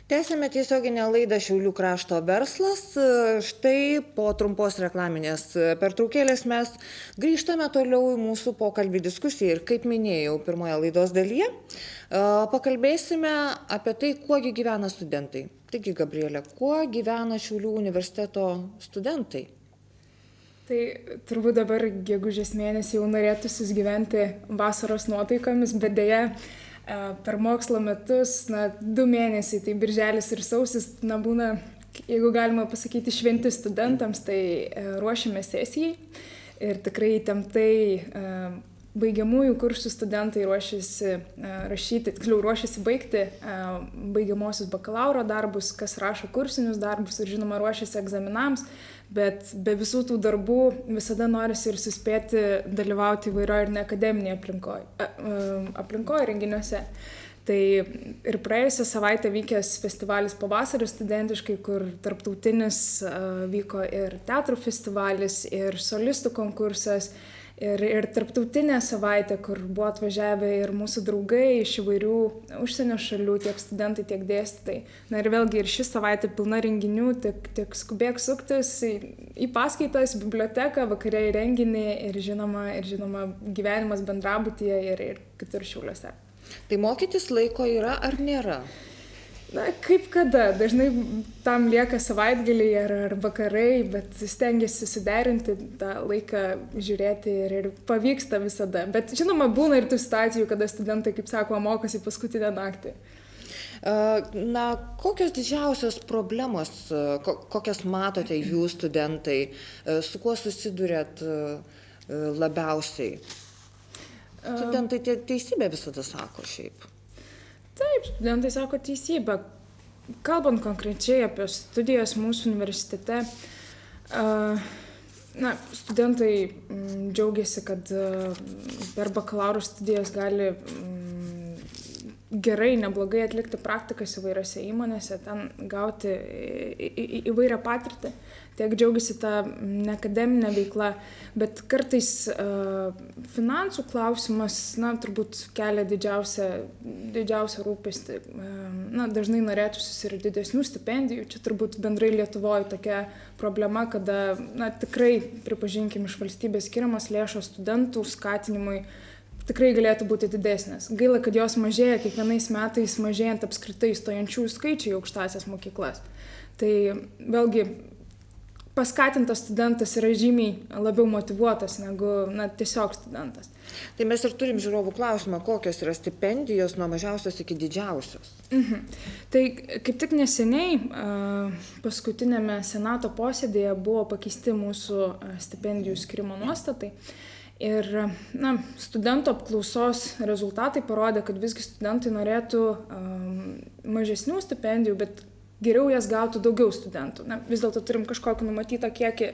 Tęsime tiesioginę laidą Šiaulių krašto verslas. Štai po trumpos reklaminės pertraukėlės mes grįžtame toliau į mūsų pokalbį diskusiją ir kaip minėjau pirmoje laidos dalyje, pakalbėsime apie tai, kuogi gyvena studentai. Taigi, Gabrielė, kuo gyvena Šiaulių universiteto studentai? Tai turbūt dabar gegužės mėnesį jau norėtųsi gyventi vasaros nuotaikomis, bet dėja per mokslo metus, 2 mėnesiai, tai birželis ir sausis, būna, jeigu galima pasakyti, šventi studentams, tai ruošiame sesijai ir tikrai įtemptai baigiamųjų kursų studentai ruošiasi rašyti, tiksliau ruošiasi baigti baigiamosius bakalauro darbus, kas rašo kursinius darbus ir žinoma ruošiasi egzaminams, bet be visų tų darbų visada norisi ir suspėti dalyvauti įvairioje ir neakademinėje aplinkoje renginiuose. Tai ir praėjusią savaitę vykęs festivalis Pavasaris studentiškai, kur tarptautinis vyko ir teatrų festivalis, ir solistų konkursas, ir tarptautinė savaitė, kur buvo atvažiavę ir mūsų draugai iš įvairių užsienio šalių, tiek studentai, tiek dėstytojai. Ir vėlgi ir ši savaitė pilna renginių, tik skubėk suktis į paskaitas, biblioteką, vakare į renginį ir žinoma gyvenimas bendrabutyje ir kitur Šiauliuose. Tai mokytis laiko yra ar nėra? Kaip kada, dažnai tam lieka savaitgaliai ar vakarai, bet stengiasi suderinti tą laiką, žiūrėti ir pavyksta visada. Bet žinoma, būna ir tų situacijų, kada studentai, kaip sakoma, mokosi paskutinę naktį. Kokios didžiausios problemos, kokias matote jūs studentai, su kuo susidurėt labiausiai? Studentai teisybę visada sako šiaip. Taip, studentai sako teisybę. Kalbant konkrečiai apie studijas mūsų universitete, studentai džiaugiasi, kad per bakalauro studijas gali gerai, neblogai atlikti praktikas įvairiose įmonėse, ten gauti įvairią patirtį. Tiek džiaugiasi tą neakademinę veiklą, bet kartais finansų klausimas, turbūt kelia didžiausią rūpestį. Dažnai norėtųsi ir didesnių stipendijų. Čia turbūt bendrai Lietuvoje tokia problema, kada tikrai, pripažinkim, iš valstybės skiriamas lėšos studentų skatinimui tikrai galėtų būti didesnės. Gaila, kad jos mažėja kiekvienais metais, mažėjant apskritai stojančiųjų skaičių į aukštąsias mokyklas. Tai vėlgi paskatintas studentas yra žymiai labiau motyvuotas negu tiesiog studentas. Tai mes ir turim žiūrovų klausimą, kokios yra stipendijos nuo mažiausios iki didžiausios. Tai kaip tik neseniai paskutinėme Senato posėdėje buvo pakeisti mūsų stipendijų skirimo nuostatai. Ir studentų apklausos rezultatai parodė, kad visgi studentai norėtų mažesnių stipendijų, bet geriau jas gautų daugiau studentų. Vis dėlto turim kažkokį numatytą kiekį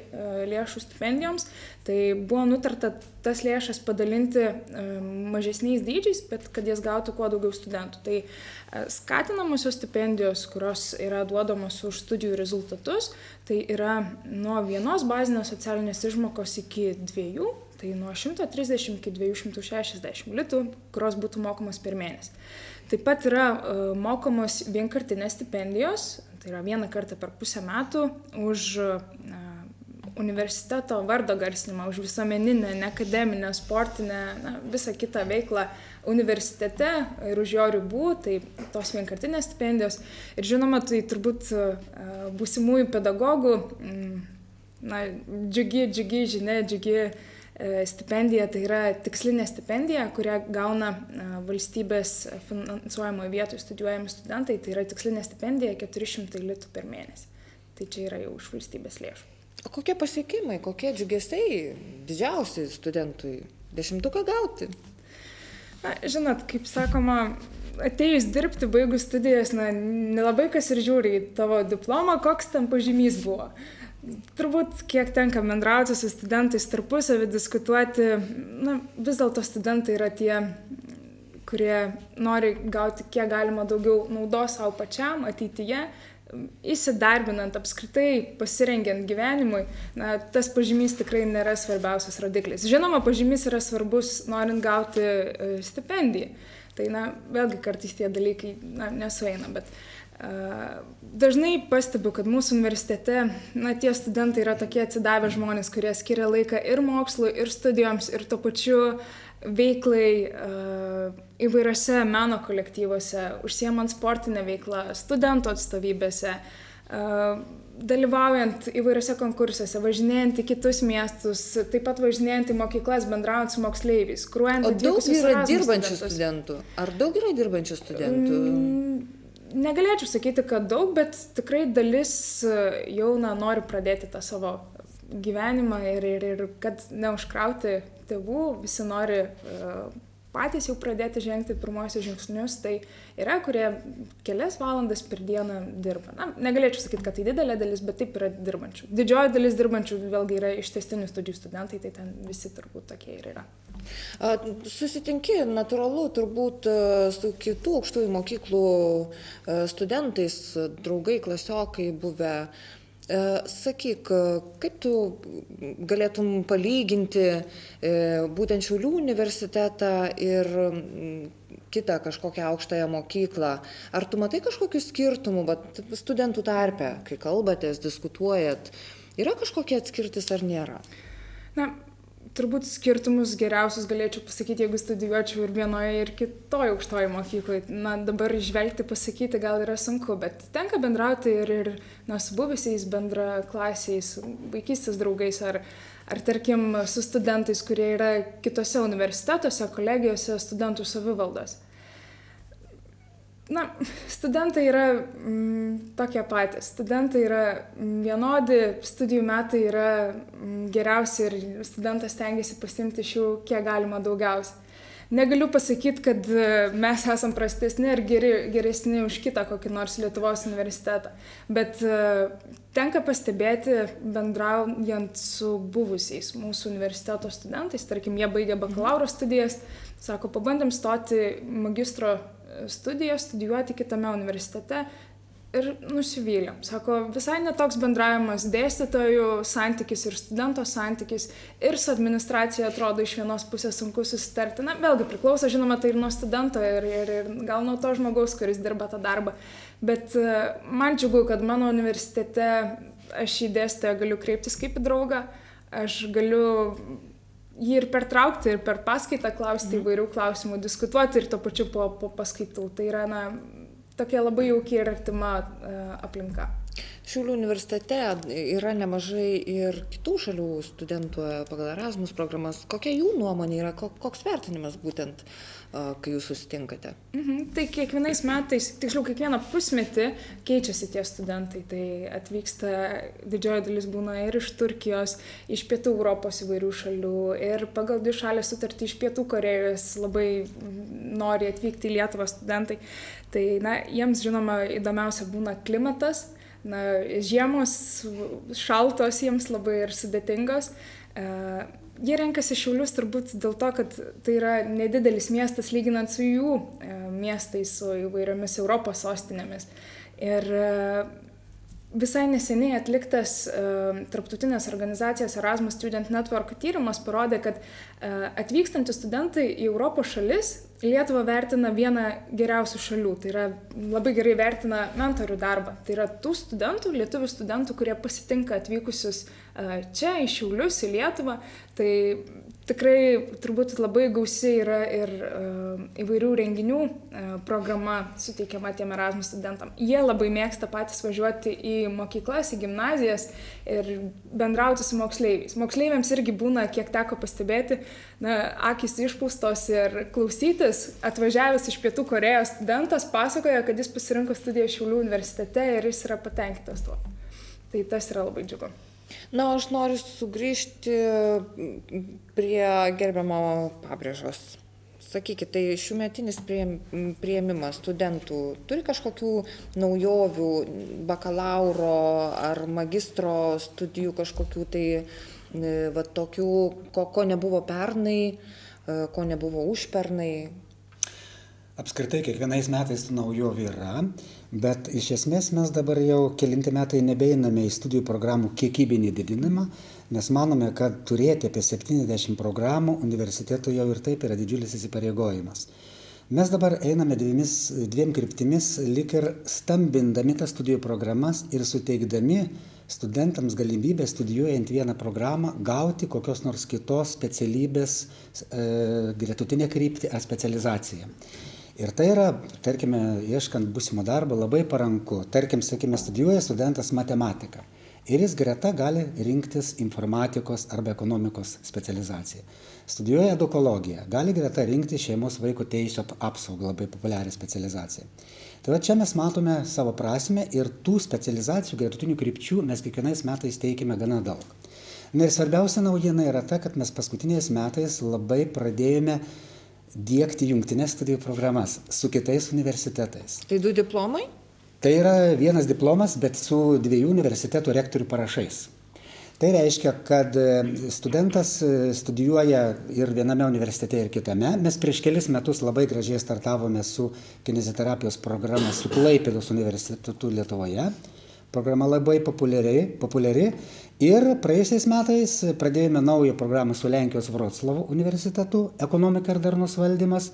lėšų stipendijoms, tai buvo nutarta tas lėšas padalinti mažesniais dydžiais, bet kad jas gautų kuo daugiau studentų. Tai skatinamosios stipendijos, kurios yra duodamos už studijų rezultatus, tai yra nuo 1 bazinės socialinės išmokos iki 2, tai nuo 130 iki 260 litų, kurios būtų mokamos per mėnesį. Taip pat yra mokamos vienkartinės stipendijos, tai yra 1 kartą per pusę metų už universiteto vardo garsinimą, už visuomeninę, neakademinę, sportinę, visą kitą veiklą universitete ir už jo ribų, tai tos vienkartinės stipendijos. Ir žinoma, tai turbūt būsimųjų pedagogų džiugi žinia, džiugi stipendija, tai yra tikslinė stipendija, kurią gauna valstybės finansuojamoje vietoje studijuojami studentai, tai yra tikslinė stipendija 400 litų per mėnesį. Tai čia yra jau už valstybės lėšų. O kokie pasiekimai, kokie džiugesiai didžiausi studentui 10-ką gauti? Žinot, kaip sakoma, atėjus dirbti, baigus studijas, nelabai kas ir žiūri į tavo diplomą, koks ten pažymys buvo. Turbūt, kiek tenka bendrauti su studentais tarpusavį, diskutuoti, vis dėlto studentai yra tie, kurie nori gauti kiek galima daugiau naudos savo pačiam ateityje, įsidarbinant apskritai, pasirengiant gyvenimui, tas pažymys tikrai nėra svarbiausias rodiklis. Žinoma, pažymys yra svarbus norint gauti stipendiją. Tai vėlgi kartais tie dalykai nesueina, bet Dažnai pastebiu, kad mūsų universitete, tie studentai yra tokie atsidavę žmonės, kurie skiria laiką ir mokslui, ir studijoms, ir tuo pačiu veiklai įvairiose meno kolektyvuose, užsiemant sportinę veiklą, studentų atstovybėse, dalyvaujant įvairiose konkursuose, važinėjant į kitus miestus, taip pat važinėjant į mokyklas, bendraujant su moksleiviais, kuruojant atvykusius Erasmus studentus. O daug yra dirbančių studentų? Ar daug yra dirbančių studentų? Negalėčiau sakyti, kad daug, bet tikrai dalis jau nori pradėti tą savo gyvenimą ir kad neužkrauti tėvų, visi nori patys jau pradėti žengti pirmosius žingsnius, tai yra, kurie kelias valandas per dieną dirba. Negalėčiau sakyti, kad tai didelė dalis, bet taip yra dirbančių. Didžioji dalis dirbančių vėlgi yra ištęstinių studijų studentai, tai ten visi turbūt tokie ir yra. Susitinki natūralu turbūt su kitų aukštųjų mokyklų studentais, draugai, klasiokai buvę. Sakyk, kaip tu galėtum palyginti būtent Šiaulių universitetą ir kitą kažkokią aukštąją mokyklą? Ar tu matai kažkokių skirtumų, bet studentų tarpe, kai kalbatės, diskutuojat, yra kažkokia atskirtis ar nėra? Turbūt skirtumus geriausius galėčiau pasakyti, jeigu studijuočiau ir vienoje, ir kitoje aukštoje mokykloje. Dabar žvelgti, pasakyti gal yra sunku, bet tenka bendrauti ir su buvusiais bendraklasiais, vaikystės draugais, ar tarkim su studentais, kurie yra kitose universitetuose, kolegijose, studentų savivaldos. Studentai yra tokie patys. Studentai yra vienodi, studijų metai yra geriausi ir studentas stengiasi pasiimti iš jų kiek galima daugiausiai. Negaliu pasakyti, kad mes esam prastesni ir geresni už kitą kokį nors Lietuvos universitetą, bet tenka pastebėti, bendraujant su buvusiais mūsų universiteto studentais, tarkim, jie baigė bakalauro studijas, sako, pabandėm stoti magistro studijas, studijuoti kitame universitete ir nusivylėm. Sako, visai netoks bendravimas, dėstytojų santykis ir studento santykis ir su administracija atrodo iš vienos pusės sunku susitarti. Vėlgi priklauso, žinoma, tai ir nuo studento ir gal nuo to žmogaus, kuris dirba tą darbą. Bet man džiugu, kad mano universitete aš į dėstytoją galiu kreiptis kaip į draugą, aš galiu jį ir pertraukti, ir per paskaitą klausti įvairių klausimų, diskutuoti ir to pačiu po paskaitų. Tai yra tokia labai jauki ir artima aplinka. Šiaulių universitete yra nemažai ir kitų šalių studentų pagal Erasmus programas. Kokia jų nuomonė yra, koks vertinimas būtent, kai jūs susitinkate? Tai kiekvienais metais, tiksliau kiekvieną pusmetį keičiasi tie studentai. Tai atvyksta, didžioji dalis būna ir iš Turkijos, iš Pietų Europos įvairių šalių ir pagal dvišalę sutartį iš Pietų Korėjos labai nori atvykti į Lietuvą studentai. Tai jiems žinoma įdomiausia būna klimatas. Žiemos šaltos jiems labai ir sudėtingos. Jie renkasi Šiaulius turbūt dėl to, kad tai yra nedidelis miestas lyginant su jų miestais, su įvairiomis Europos sostinėmis. Ir visai neseniai atliktas tarptautinės organizacijos Erasmus Student Network tyrimas parodė, kad atvykstantys studentai į Europos šalis Lietuvą vertina vieną geriausių šalių. Tai yra labai gerai vertina mentorių darbą. Tai yra tų studentų, lietuvių studentų, kurie pasitinka atvykusius čia į Šiaulius, į Lietuvą. Tai tikrai turbūt labai gausi yra ir įvairių renginių programa suteikiama tiem Erasmus studentam. Jie labai mėgsta patys važiuoti į mokyklas, į gimnazijas ir bendrauti su moksleiviais. Moksleiviams irgi būna, kiek teko pastebėti, akys išpūstos ir klausytis. Atvažiavęs iš Pietų Korėjos studentas pasakoja, kad jis pasirinko studiją Šiaulių universitete ir jis yra patenkintas tuo. Tai tas yra labai džiugu. Aš noriu sugrįžti prie gerbiamo Pabrėžos. Sakykit, tai šiųmetinis priėmimas studentų turi kažkokių naujovių, bakalauro ar magistro studijų kažkokių tai tokių, ko nebuvo pernai, ko nebuvo užpernai? Apskritai, kiekvienais metais naujovių yra, bet iš esmės mes dabar jau kelinti metai nebeiname į studijų programų kiekybinį didinimą, nes manome, kad turėti apie 70 programų universitetų jau ir taip yra didžiulis įsipareigojimas. Mes dabar einame dviem kryptimis, lyg ir stambindami tas studijų programas ir suteikdami studentams galimybę studijuojant vieną programą gauti kokios nors kitos specialybės gretutinę kryptį ar specializaciją. Ir tai yra, tarkime, ieškant būsimo darbo labai paranku. Tarkim, sakime, studijuoja studentas matematiką ir jis greta gali rinktis informatikos arba ekonomikos specializaciją. Studijuoja edukologiją, gali greta rinkti šeimos vaiko teisių apsaugą, labai populiarią specializaciją. Tai va čia mes matome savo prasmę ir tų specializacijų, gretutinių krypčių mes kiekvienais metais teikime gana daug. Na ir svarbiausia naujiena yra ta, kad mes paskutiniais metais labai pradėjome diegti jungtinės studijų programas su kitais universitetais. Tai 2 diplomai? Tai yra vienas diplomas, bet su 2 universitetų rektorių parašais. Tai reiškia, kad studentas studijuoja ir viename universitete, ir kitame. Mes prieš kelis metus labai gražiai startavome su kineziterapijos programa su Klaipėdos universitetu Lietuvoje. Programa labai populiari. Ir praėjusiais metais pradėjome naują programą su Lenkijos Vroclavo universitetu, ekonomika ir darnus valdymas.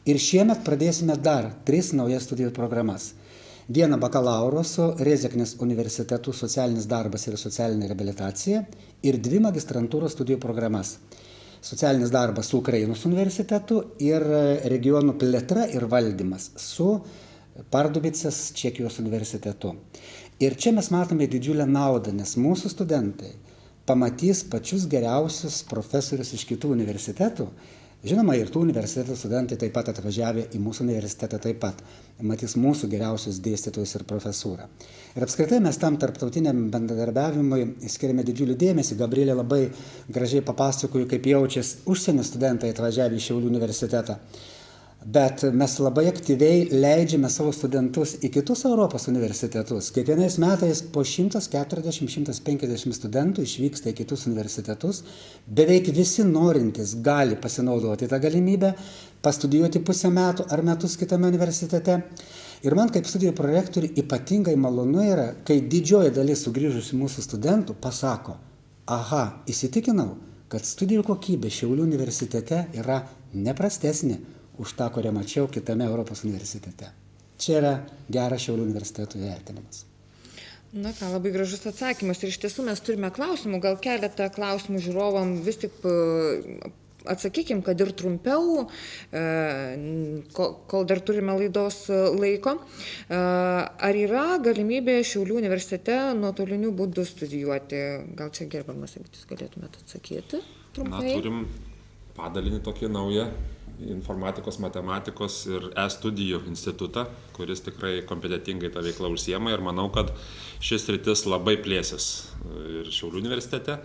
Ir šiemet pradėsime dar 3 naujas studijų programas. Vieną bakalauro su Rezeknės universitetu socialinis darbas ir socialinė reabilitacija ir 2 magistrantūros studijų programas. Socialinis darbas su Ukrainos universitetu ir regionų plėtra ir valdymas su Pardubicės Čekijos universitetu. Ir čia mes matome didžiulę naudą, nes mūsų studentai pamatys pačius geriausius profesorius iš kitų universitetų. Žinoma, ir tų universitetų studentai taip pat atvažiavę į mūsų universitetą taip pat matys mūsų geriausius dėstytojus ir profesūrą. Ir apskritai mes tam tarptautiniam bendradarbiavimui skiriame didžiulį dėmesį. Gabrielė labai gražiai papasakojo, kaip jaučiasi užsienio studentai atvažiavę į Šiaulių universitetą. Bet mes labai aktyviai leidžiame savo studentus į kitus Europos universitetus. Kiekvienais metais po 140-150 studentų išvyksta į kitus universitetus. Beveik visi norintys gali pasinaudoti tą galimybę, pastudijuoti pusę metų ar metus kitame universitete. Ir man kaip studijų prorektoriui ypatingai malonu yra, kai didžioji dalis sugrįžusių mūsų studentų pasako, aha, įsitikinau, kad studijų kokybė Šiaulių universitete yra neprastesnė už tą, kurią mačiau kitame Europos universitete. Čia yra geras Šiaulių universitetų vertinimas. Na ką, labai gražus atsakymas. Ir iš tiesų mes turime klausimų, gal keletą klausimų žiūrovam vis tik atsakykim, kad ir trumpiau, kol dar turime laidos laiko. Ar yra galimybė Šiaulių universitete nuotoliniu būdu studijuoti? Gal čia gerbiamas, jeigu jūs galėtumėte atsakyti trumpai? Na, turim padalinį tokį naują informatikos, matematikos ir e-studijų institutą, kuris tikrai kompetentingai tą veiklą užsiema ir manau, kad šis sritis labai plėsis ir Šiaulių universitete.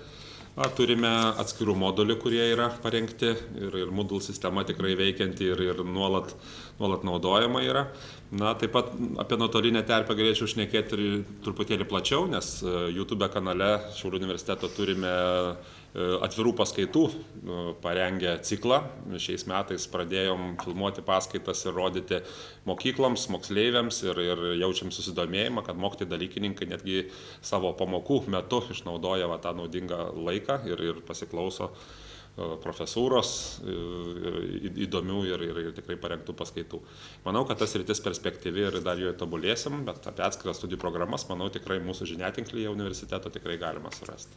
Turime atskirų modulių, kurie yra parengti ir Moodle sistema tikrai veikianti ir nuolat naudojama yra. Na, taip pat apie nuotolinę terpę galėčiau šnekėti ir truputėlį plačiau, nes YouTube kanale Šiaulių universiteto turime atvirų paskaitų parengę ciklą. Šiais metais pradėjom filmuoti paskaitas ir rodyti mokykloms, moksleiviams ir jaučiam susidomėjimą, kad mokytojai dalykininkai netgi savo pamokų metu išnaudoja tą naudingą laiką ir pasiklauso profesūros įdomių ir tikrai parengtų paskaitų. Manau, kad tas sritis perspektyvi ir dar joje tobulėsim, bet apie atskiras studijų programas, manau, tikrai mūsų žiniatinklyje universiteto tikrai galima surasti.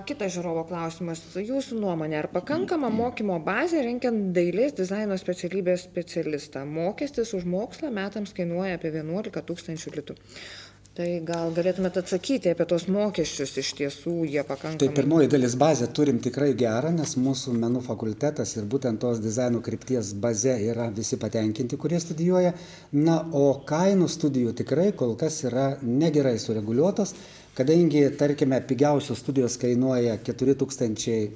Kitas žiūrovo klausimas. Jūsų nuomonė, ar pakankama mokymo bazė renkiant dailės dizaino specialybės specialistą? Mokestis už mokslą metams kainuoja apie 11 000 litų. Tai gal galėtumėte atsakyti apie tos mokesčius, iš tiesų jie pakankamai. Tai pirmoji dalis bazė turim tikrai gerą, nes mūsų menų fakultetas ir būtent tos dizaino krypties baze yra visi patenkinti, kurie studijuoja. Na, o kainų studijų tikrai kol kas yra negerai sureguliuotos, kadangi, tarkime, pigiausios studijos kainuoja 4 000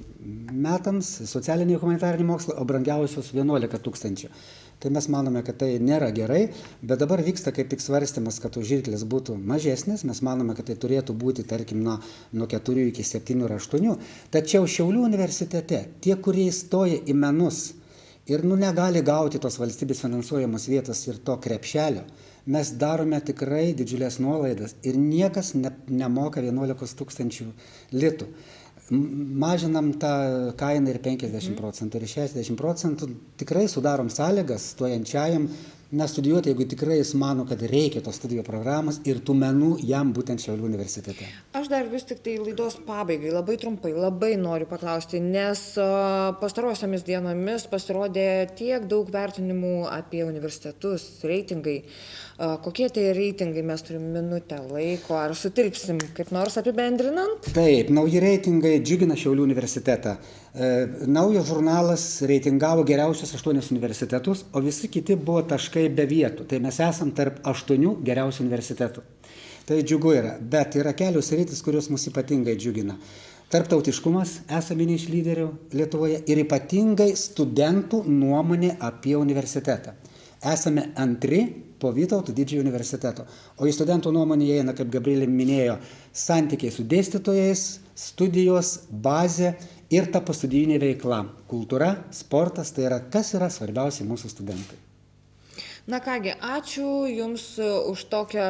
metams, socialiniai humanitariniai mokslai, o brangiausios 11 000. Tai mes manome, kad tai nėra gerai, bet dabar vyksta kaip tik svarstymas, kad žirklės būtų mažesnės. Mes manome, kad tai turėtų būti, tarkim, nuo 4 iki 7 ar 8. Tačiau Šiaulių universitete tie, kurie įstoja į menus ir negali gauti tos valstybės finansuojamos vietos ir to krepšelio, mes darome tikrai didžiulės nuolaidas ir niekas nemoka 11 000 litų. mažinam tą kainą ir 50% ir 60%, tikrai sudarom sąlygas stojančiajam studijuoti, jeigu tikrai jis mano, kad reikia tos studijų programos ir tų menų jam būtent Šiaulių universitete. Aš dar vis tik tai laidos pabaigai labai trumpai, labai noriu paklausti, nes pastarosiomis dienomis pasirodė tiek daug vertinimų apie universitetus, reitingai. Kokie tai reitingai, mes turime minutę laiko, ar sutilpsim kaip nors apibendrinant? Taip, nauji reitingai džiugina Šiaulių universitetą. Naujas žurnalas reitingavo geriausius 8 universitetus, o visi kiti buvo taškai be vietų. Tai mes esam tarp 8 geriausių universitetų. Tai džiugu yra, bet yra kelios sritys, kurios mus ypatingai džiugina. Tarptautiškumas, esame vieni iš lyderių Lietuvoje, ir ypatingai studentų nuomonė apie universitetą. Esame antri po Vytauto didžiojo universiteto. O į studentų nuomonę įeina, kaip Gabrielė minėjo, santykiai su dėstytojais, studijos, bazė ir ta postudijinė veikla. Kultūra, sportas, tai yra kas yra svarbiausia mūsų studentai. Na kągi, ačiū Jums už tokią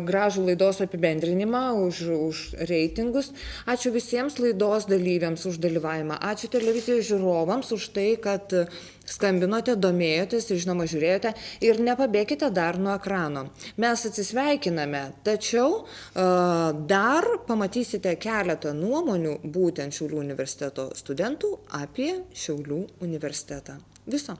gražų laidos apibendrinimą, už reitingus. Ačiū visiems laidos dalyviams už dalyvavimą. Ačiū televizijos žiūrovams už tai, kad skambinote, domėjotės ir žinoma žiūrėjote. Ir nepabėkite dar nuo ekrano. Mes atsisveikiname, tačiau dar pamatysite keletą nuomonių būtent Šiaulių universiteto studentų apie Šiaulių universitetą. Viso.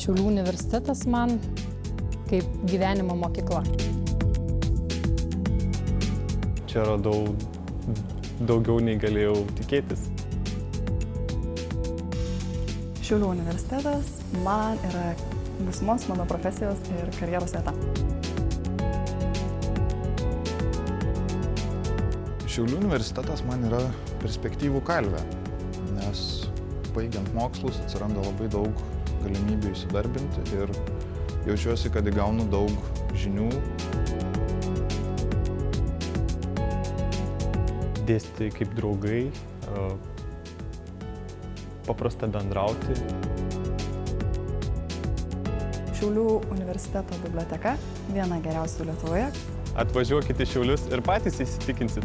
Šiaulių universitetas man kaip gyvenimo mokykla. Čia radau daugiau nei galėjau tikėtis. Šiaulių universitetas man yra būsimos mano profesijos ir karjeros vieta. Šiaulių universitetas man yra perspektyvų kalvė, nes baigiant mokslus atsiranda labai daug galimybių įsidarbinti ir jaučiuosi, kad įgaunu daug žinių. Dėstytojai kaip draugai, paprasta bendrauti. Šiaulių universiteto biblioteka viena geriausių Lietuvoje. Atvažiuokite į Šiaulius ir patys įsitikinsit.